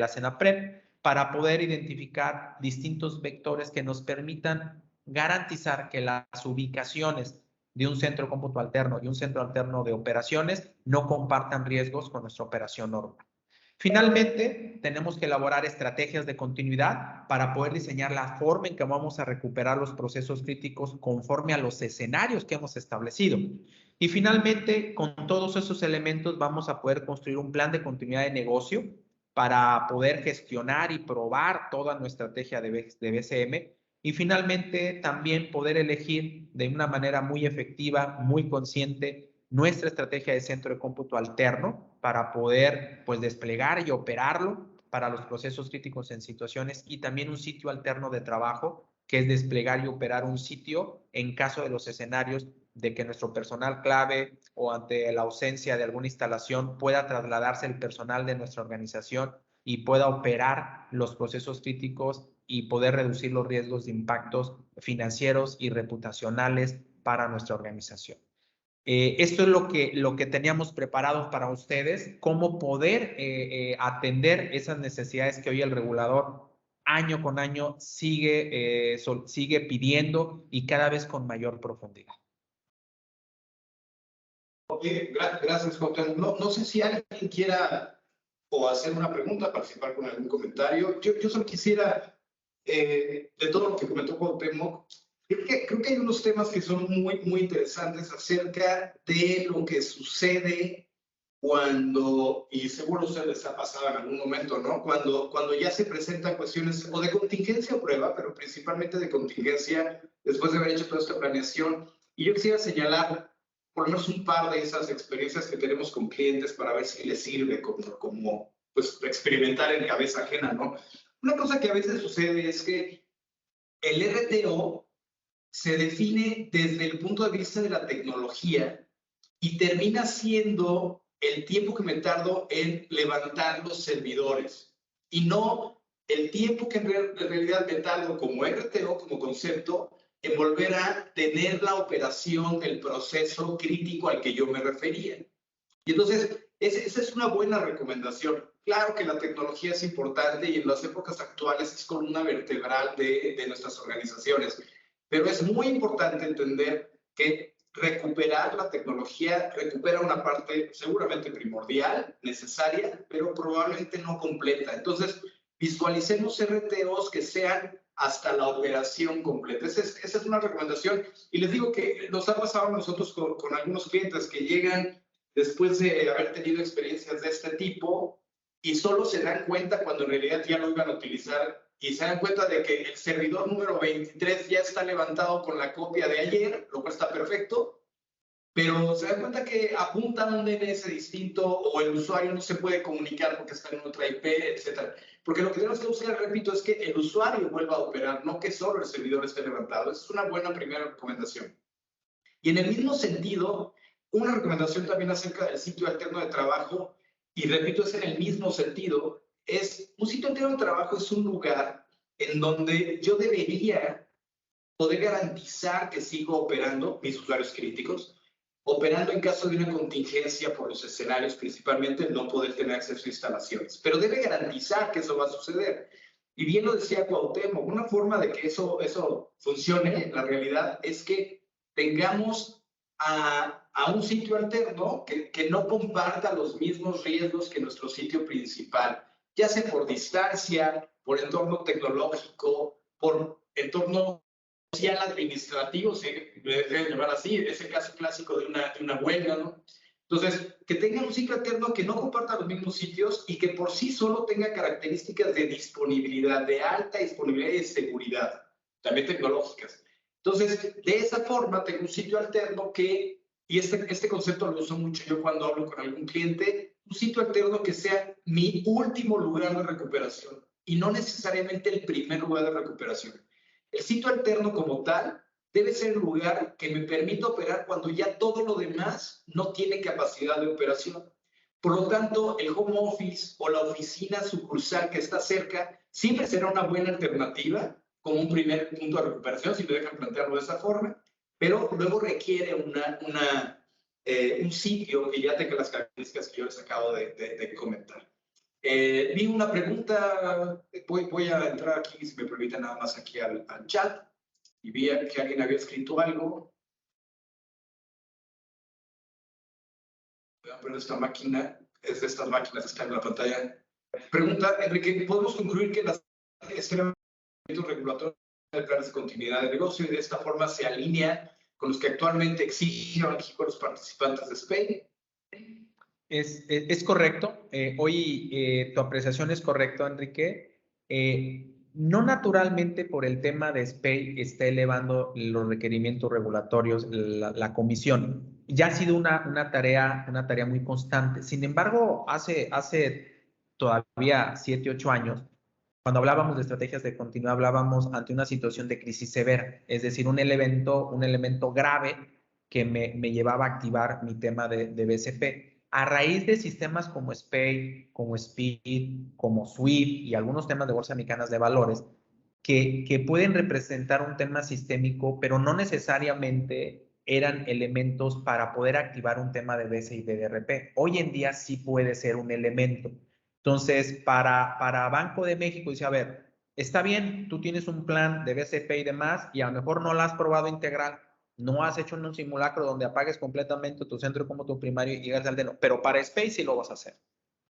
CENAPRED, para poder identificar distintos vectores que nos permitan garantizar que las ubicaciones de un centro de cómputo alterno y un centro alterno de operaciones no compartan riesgos con nuestra operación normal. Finalmente, tenemos que elaborar estrategias de continuidad para poder diseñar la forma en que vamos a recuperar los procesos críticos conforme a los escenarios que hemos establecido. Y finalmente, con todos esos elementos vamos a poder construir un plan de continuidad de negocio para poder gestionar y probar toda nuestra estrategia de BCM. Y finalmente, también poder elegir de una manera muy efectiva, muy consciente, nuestra estrategia de centro de cómputo alterno para poder pues desplegar y operarlo para los procesos críticos en situaciones, y también un sitio alterno de trabajo, que es desplegar y operar un sitio en caso de los escenarios de que nuestro personal clave o ante la ausencia de alguna instalación pueda trasladarse el personal de nuestra organización y pueda operar los procesos críticos y poder reducir los riesgos de impactos financieros y reputacionales para nuestra organización. Esto es lo que teníamos preparado para ustedes, cómo poder atender esas necesidades que hoy el regulador año con año sigue pidiendo, y cada vez con mayor profundidad. Oye, gracias, Juan Carlos. No sé si alguien quiera o hacer una pregunta, participar con algún comentario. Yo solo quisiera, de todo lo que comentó Cuauhtémoc, creo que hay unos temas que son muy interesantes acerca de lo que sucede cuando, y seguro a ustedes les ha pasado en algún momento, ¿no? Cuando ya se presentan cuestiones o de contingencia o prueba, pero principalmente de contingencia, después de haber hecho toda esta planeación. Y yo quisiera señalar por lo menos un par de esas experiencias que tenemos con clientes para ver si les sirve como pues, experimentar en cabeza ajena, ¿no? Una cosa que a veces sucede es que el RTO se define desde el punto de vista de la tecnología y termina siendo el tiempo que me tardo en levantar los servidores y no el tiempo que en realidad me tardo como RTO, como concepto, en volver a tener la operación del proceso crítico al que yo me refería. Y entonces, esa es una buena recomendación. Claro que la tecnología es importante y en las épocas actuales es columna vertebral de nuestras organizaciones, pero es muy importante entender que recuperar la tecnología recupera una parte seguramente primordial, necesaria, pero probablemente no completa. Entonces, visualicemos RTOs que sean hasta la operación completa. Esa es una recomendación. Y les digo que nos ha pasado a nosotros con algunos clientes que llegan después de haber tenido experiencias de este tipo y solo se dan cuenta cuando en realidad ya lo iban a utilizar y se dan cuenta de que el servidor número 23 ya está levantado con la copia de ayer, lo cual está perfecto, pero se dan cuenta que apuntan a un DNS distinto o el usuario no se puede comunicar porque está en otra IP, etc. Porque lo que tenemos que buscar, repito, es que el usuario vuelva a operar, no que solo el servidor esté levantado. Esa es una buena primera recomendación. Y en el mismo sentido, una recomendación también acerca del sitio alterno de trabajo, y repito, es en el mismo sentido, es un sitio alterno de trabajo es un lugar en donde yo debería poder garantizar que sigo operando mis usuarios críticos, operando en caso de una contingencia por los escenarios, principalmente no poder tener acceso a instalaciones, pero debe garantizar que eso va a suceder. Y bien lo decía Cuauhtémoc, una forma de que eso funcione en la realidad es que tengamos a un sitio alterno que no comparta los mismos riesgos que nuestro sitio principal, ya sea por distancia, por entorno tecnológico, por entorno social administrativo, se debe llamar así, es el caso clásico de una huelga, ¿no? Entonces, que tenga un sitio alterno que no comparta los mismos sitios y que por sí solo tenga características de disponibilidad, de alta disponibilidad y de seguridad, también tecnológicas. Entonces, de esa forma, tengo un sitio alterno que, y este concepto lo uso mucho yo cuando hablo con algún cliente, un sitio alterno que sea mi último lugar de recuperación y no necesariamente el primer lugar de recuperación. El sitio alterno como tal debe ser el lugar que me permita operar cuando ya todo lo demás no tiene capacidad de operación. Por lo tanto, el home office o la oficina sucursal que está cerca siempre será una buena alternativa como un primer punto de recuperación, si me dejan plantearlo de esa forma, pero luego requiere un sitio que ya tenga las características que yo les acabo de comentar. Vi una pregunta, voy a entrar aquí, si me permiten, nada más aquí al chat, y vi que alguien había escrito algo. Voy a poner esta máquina, es de estas máquinas que están en la pantalla. Pregunta, Enrique, ¿podemos concluir que las regulatorios de planes de continuidad de negocio y de esta forma se alinea con los que actualmente exigen los participantes de SPEI? Es correcto. Hoy tu apreciación es correcta, Enrique. No naturalmente por el tema de SPEI está elevando los requerimientos regulatorios la comisión. Ya ha sido una tarea muy constante. Sin embargo, hace todavía 7, 8 años, cuando hablábamos de estrategias de continuidad, hablábamos ante una situación de crisis severa, es decir, un elemento grave que me llevaba a activar mi tema de BCP. A raíz de sistemas como SPEI, como SPID, como SWIFT y algunos temas de bolsa mexicanas de valores, que pueden representar un tema sistémico, pero no necesariamente eran elementos para poder activar un tema de BC y de DRP. Hoy en día sí puede ser un elemento. Entonces, para Banco de México, dice, a ver, está bien, tú tienes un plan de BCP y demás, y a lo mejor no lo has probado integral, No has hecho un simulacro donde apagues completamente tu centro como tu primario y llegas al de no, pero para SPAY sí lo vas a hacer.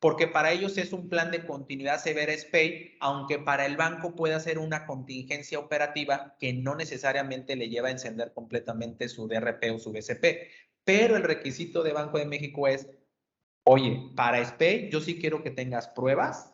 Porque para ellos es un plan de continuidad severa SPAY, aunque para el banco pueda ser una contingencia operativa que no necesariamente le lleva a encender completamente su DRP o su BCP. Pero el requisito de Banco de México es, oye, para SPAY yo sí quiero que tengas pruebas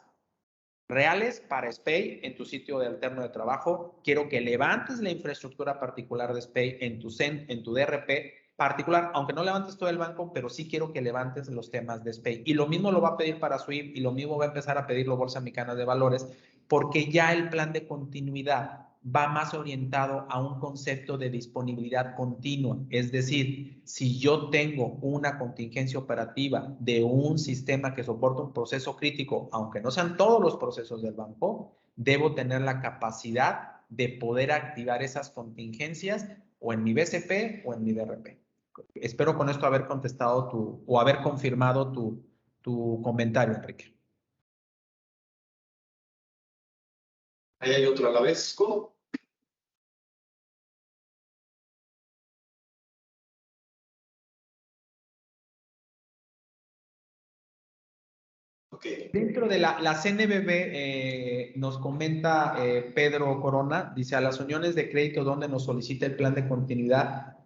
reales para SPAY en tu sitio de alterno de trabajo. Quiero que levantes la infraestructura particular de SPAY en tu DRP particular, aunque no levantes todo el banco, pero sí quiero que levantes los temas de SPAY. Y lo mismo lo va a pedir para SWIFT y lo mismo va a empezar a pedirlo Bolsa Mexicana de Valores, porque ya el plan de continuidad va más orientado a un concepto de disponibilidad continua. Es decir, si yo tengo una contingencia operativa de un sistema que soporta un proceso crítico, aunque no sean todos los procesos del banco, debo tener la capacidad de poder activar esas contingencias o en mi BCP o en mi DRP. Espero con esto haber contestado o haber confirmado tu comentario, Enrique. Ahí hay otro a la vez. ¿Cómo? Okay. Dentro de la CNBB nos comenta Pedro Corona, dice a las uniones de crédito donde nos solicita el plan de continuidad.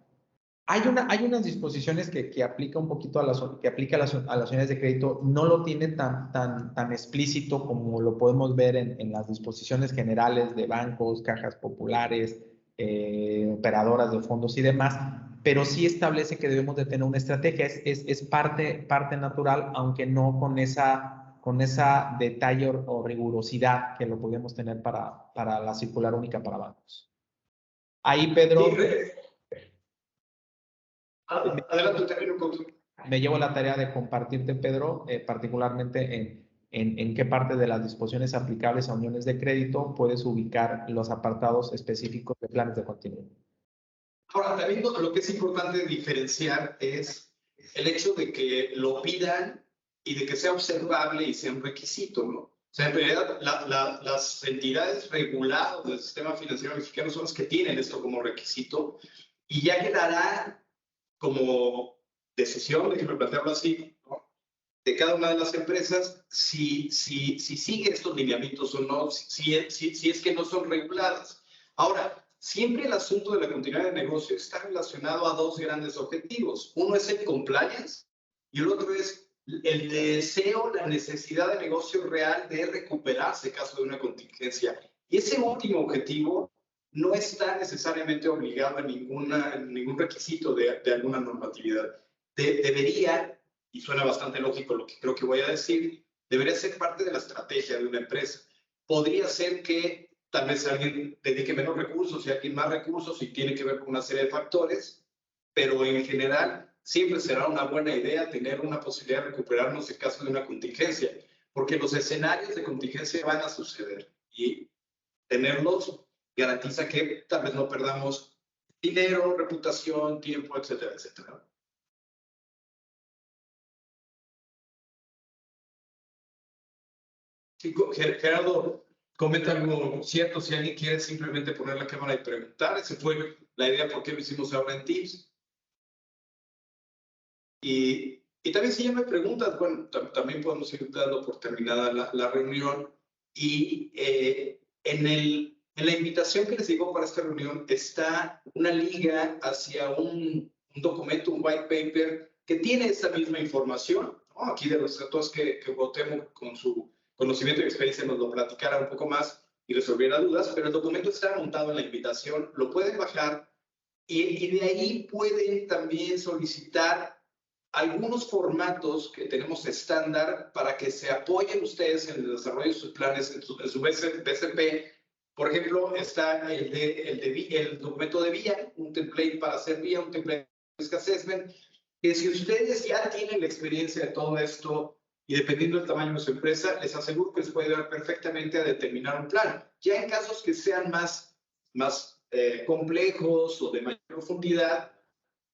Hay unas disposiciones que aplica un poquito que aplica a las uniones de crédito, no lo tiene tan explícito como lo podemos ver en las disposiciones generales de bancos, cajas populares, operadoras de fondos y demás, pero sí establece que debemos de tener una estrategia, es parte natural, aunque no con esa detalle o rigurosidad que lo podemos tener para la circular única para bancos. Ahí, Pedro. Sí, adelante, termino con tu... Me llevo la tarea de compartirte, Pedro, particularmente en qué parte de las disposiciones aplicables a uniones de crédito puedes ubicar los apartados específicos de planes de continuidad. Ahora, también lo que es importante diferenciar es el hecho de que lo pidan y de que sea observable y sea un requisito, ¿no? O sea, en realidad las entidades reguladas del sistema financiero mexicano son las que tienen esto como requisito y ya quedará como decisión, déjeme plantearlo así, ¿no?, de cada una de las empresas si sigue estos lineamientos o no, si es que no son reguladas. Ahora, siempre el asunto de la continuidad de negocio está relacionado a dos grandes objetivos. Uno es el compliance y el otro es el deseo, la necesidad de negocio real de recuperarse en caso de una contingencia. Y ese último objetivo no está necesariamente obligado a ningún requisito de alguna normatividad. Debería, y suena bastante lógico lo que creo que voy a decir, debería ser parte de la estrategia de una empresa. Podría ser que tal vez alguien dedique menos recursos y alguien más recursos y tiene que ver con una serie de factores, pero en general siempre será una buena idea tener una posibilidad de recuperarnos en caso de una contingencia, porque los escenarios de contingencia van a suceder y tenerlos garantiza que tal vez no perdamos dinero, reputación, tiempo, etcétera, etcétera. Sí, Gerardo, comenta algo cierto. Si alguien quiere simplemente poner la cámara y preguntar, esa fue la idea por qué lo hicimos ahora en Teams. Y también si ya no hay preguntas, bueno, también podemos ir dando por terminada la reunión. Y en la invitación que les llegó para esta reunión está una liga hacia un documento, un white paper, que tiene esa misma información, ¿no? Aquí de los datos que Cuauhtémoc con su conocimiento y experiencia nos lo platicara un poco más y resolviera dudas, pero el documento está montado en la invitación, lo pueden bajar y de ahí pueden también solicitar algunos formatos que tenemos estándar para que se apoyen ustedes en el desarrollo de sus planes, en su BCP. Por ejemplo, está el documento de vía, un template para hacer vía, un template de risk assessment, que si ustedes ya tienen la experiencia de todo esto y dependiendo del tamaño de su empresa, les aseguro que les puede ayudar perfectamente a determinar un plan. Ya en casos que sean más complejos o de mayor profundidad,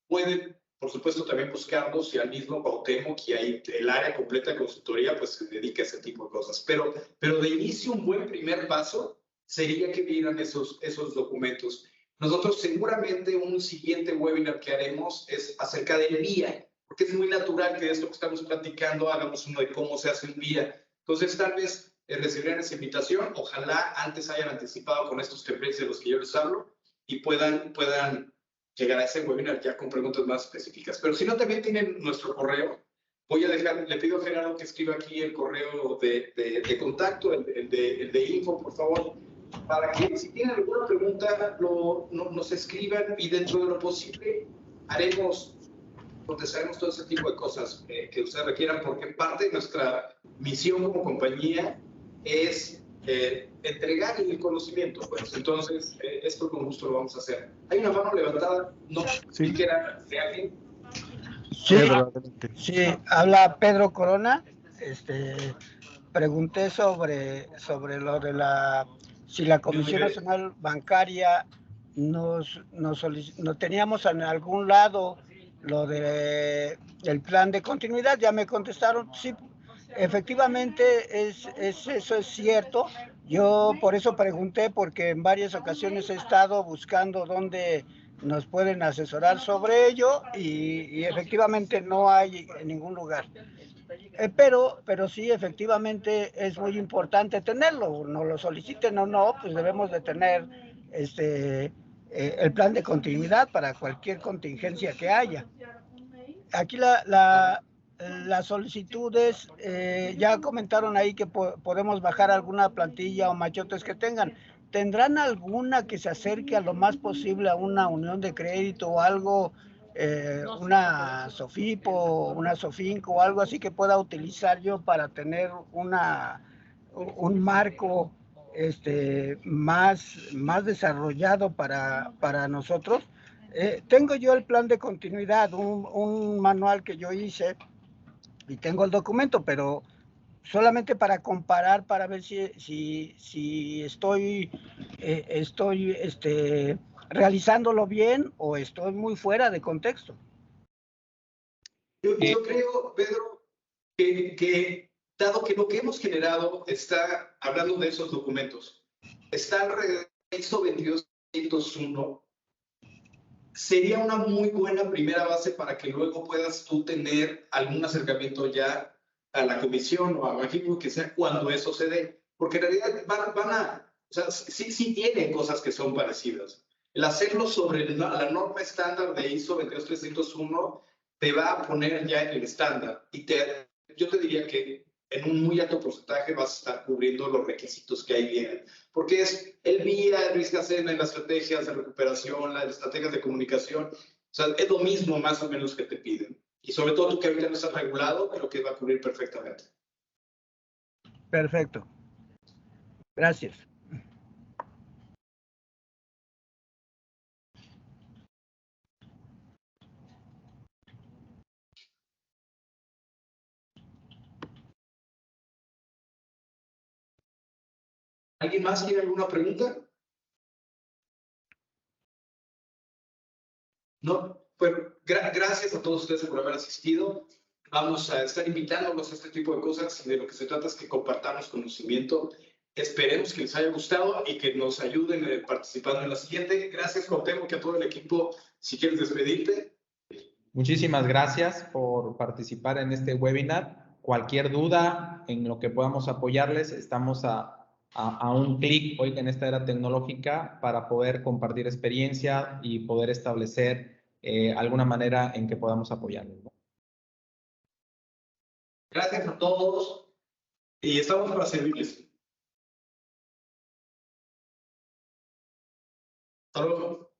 pueden, por supuesto, también buscarlos y al mismo Cuauhtémoc, y ahí el área completa de consultoría pues se dedica a ese tipo de cosas. Pero de inicio, un buen primer paso sería que vieran esos documentos. Nosotros seguramente un siguiente webinar que haremos es acerca del VIA, porque es muy natural que de esto que estamos platicando hagamos uno de cómo se hace un VIA. Entonces, tal vez recibirán esa invitación, ojalá antes hayan anticipado con estos templates de los que yo les hablo y puedan llegar a ese webinar ya con preguntas más específicas. Pero si no, también tienen nuestro correo. Voy a dejar, le pido a Gerardo que escriba aquí el correo de contacto, el de info, por favor, para que si tienen alguna pregunta nos escriban y dentro de lo posible contestaremos todo ese tipo de cosas que ustedes requieran, porque parte de nuestra misión como compañía es entregar el conocimiento, pues. Entonces, esto con gusto lo vamos a hacer. Hay una mano levantada, no Sí. vi que era de alguien. Sí, Pedro, adelante. sí, habla Pedro Corona. Pregunté sobre lo de si la Comisión Nacional Bancaria nos teníamos en algún lado lo de el plan de continuidad. Ya me contestaron, sí, efectivamente eso es cierto. Yo por eso pregunté, porque en varias ocasiones he estado buscando dónde nos pueden asesorar sobre ello y efectivamente no hay en ningún lugar. Pero sí, efectivamente es muy importante tenerlo. No lo soliciten o no, pues debemos de tener el plan de continuidad para cualquier contingencia que haya. Aquí las solicitudes, ya comentaron ahí que podemos bajar alguna plantilla o machotes que tengan. ¿Tendrán alguna que se acerque a lo más posible a una unión de crédito o algo, una Sofipo, una Sofinco o algo así que pueda utilizar yo para tener un marco más desarrollado para nosotros? Tengo yo el plan de continuidad, un manual que yo hice y tengo el documento, pero solamente para comparar, para ver si estoy realizándolo bien o estoy muy fuera de contexto. Yo creo, Pedro, que dado que lo que hemos generado está, hablando de esos documentos, está alrededor de ISO 22201, sería una muy buena primera base para que luego puedas tú tener algún acercamiento ya a la comisión o a Bajío, que sea cuando eso se dé. Porque en realidad o sea, sí tienen cosas que son parecidas. El hacerlo sobre la norma estándar de ISO 22301 te va a poner ya en el estándar. Y yo te diría que en un muy alto porcentaje vas a estar cubriendo los requisitos que ahí vienen. Porque es el VIA, el risk assessment, las estrategias de recuperación, las estrategias de comunicación. O sea, es lo mismo más o menos que te piden. Y sobre todo tú que ahorita no estás regulado, creo que va a cubrir perfectamente. Perfecto. Gracias. ¿Alguien más tiene alguna pregunta? No, pues gracias a todos ustedes por haber asistido. Vamos a estar invitándolos a este tipo de cosas y de lo que se trata es que compartamos conocimiento. Esperemos que les haya gustado y que nos ayuden participando en la siguiente. Gracias, Cuauhtémoc, y a todo el equipo. Si quieres despedirte. Muchísimas gracias por participar en este webinar. Cualquier duda en lo que podamos apoyarles, estamos a un clic hoy en esta era tecnológica para poder compartir experiencia y poder establecer alguna manera en que podamos apoyarles, ¿no? Gracias a todos y estamos para servirles. Hasta luego.